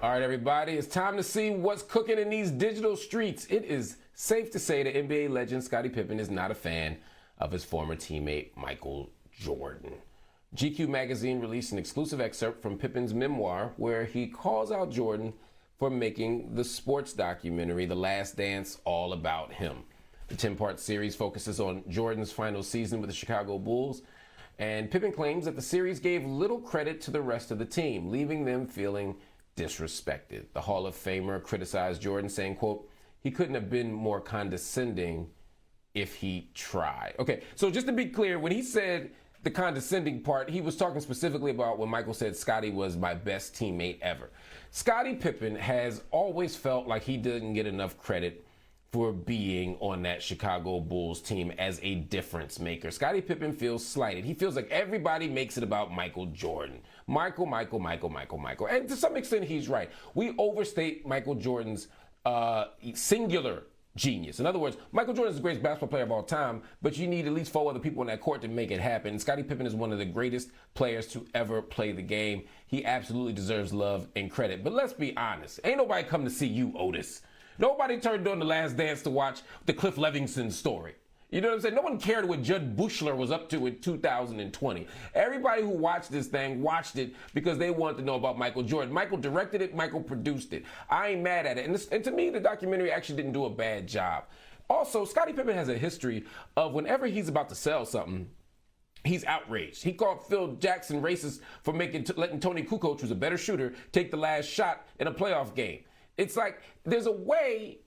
All right, everybody, it's time to see what's cooking in these digital streets. It is safe to say that NBA legend Scottie Pippen is not a fan of his former teammate Michael Jordan. GQ magazine released an exclusive excerpt from Pippen's memoir where he calls out Jordan for making the sports documentary The Last Dance all about him. The 10-part series focuses on Jordan's final season with the Chicago Bulls, and Pippen claims that the series gave little credit to the rest of the team, leaving them feeling disrespected. The Hall of Famer criticized Jordan, saying, quote, "He couldn't have been more condescending if he tried." Okay, so just to be clear, when he said the condescending part, he was talking specifically about when Michael said Scottie was my best teammate ever. Scottie Pippen has always felt like he didn't get enough credit for being on that Chicago Bulls team as a difference maker. Scottie Pippen feels slighted. He feels like everybody makes it about Michael Jordan. Michael. And to some extent, he's right. We overstate Michael Jordan's singular genius. In other words, Michael Jordan is the greatest basketball player of all time, but you need at least 4 other people on that court to make it happen. Scottie Pippen is one of the greatest players to ever play the game. He absolutely deserves love and credit. But let's be honest. Ain't nobody come to see you, Otis. Nobody turned on The Last Dance to watch the Cliff Levingston story. You know what I'm saying? No one cared what Judd Bushler was up to in 2020. Everybody who watched this thing watched it because they wanted to know about Michael Jordan. Michael directed it. Michael produced it. I ain't mad at it. And to me, the documentary actually didn't do a bad job. Also, Scottie Pippen has a history of whenever he's about to sell something, he's outraged. He called Phil Jackson racist for letting Tony Kukoc, who's a better shooter, take the last shot in a playoff game. It's like there's a way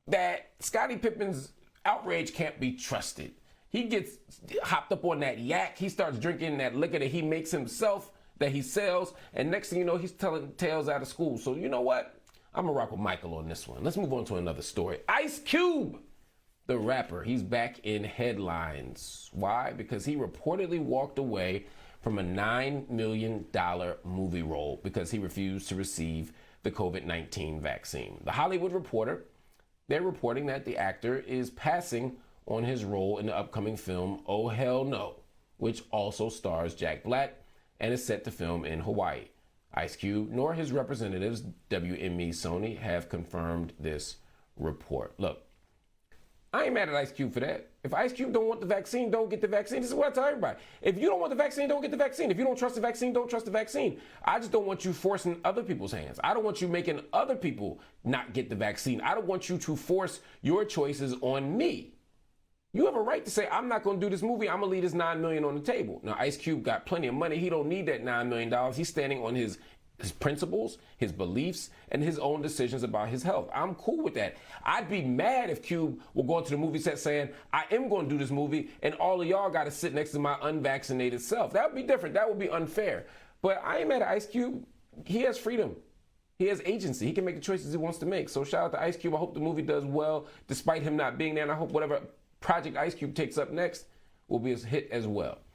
that Scottie Pippen's outrage can't be trusted. He gets hopped up on that yak. He starts drinking that liquor that he makes himself, that he sells, and next thing you know, he's telling tales out of school. So you know what? I'm gonna rock with Michael on this one. Let's move on to another story. Ice Cube, the rapper, he's back in headlines. Why? Because he reportedly walked away from a $9 million movie role because he refused to receive the COVID-19 vaccine. The Hollywood Reporter, they're reporting that the actor is passing on his role in the upcoming film Oh Hell No, which also stars Jack Black and is set to film in Hawaii. Ice Cube nor his representatives, WME Sony, have confirmed this report. Look, I ain't mad at Ice Cube for that. If Ice Cube don't want the vaccine, don't get the vaccine. This is what I tell everybody. If you don't want the vaccine, don't get the vaccine. If you don't trust the vaccine, don't trust the vaccine. I just don't want you forcing other people's hands. I don't want you making other people not get the vaccine. I don't want you to force your choices on me. You have a right to say, I'm not going to do this movie. I'm going to leave this $9 million on the table. Now, Ice Cube got plenty of money. He don't need that $9 million. He's standing on his principles, his beliefs, and his own decisions about his health. I'm cool with that. I'd be mad if Cube will go into the movie set saying, I am going to do this movie, and all of y'all got to sit next to my unvaccinated self. That would be different. That would be unfair. But I ain't mad at Ice Cube. He has freedom. He has agency. He can make the choices he wants to make. So shout out to Ice Cube. I hope the movie does well, despite him not being there, and I hope whatever project Ice Cube takes up next will be a hit as well.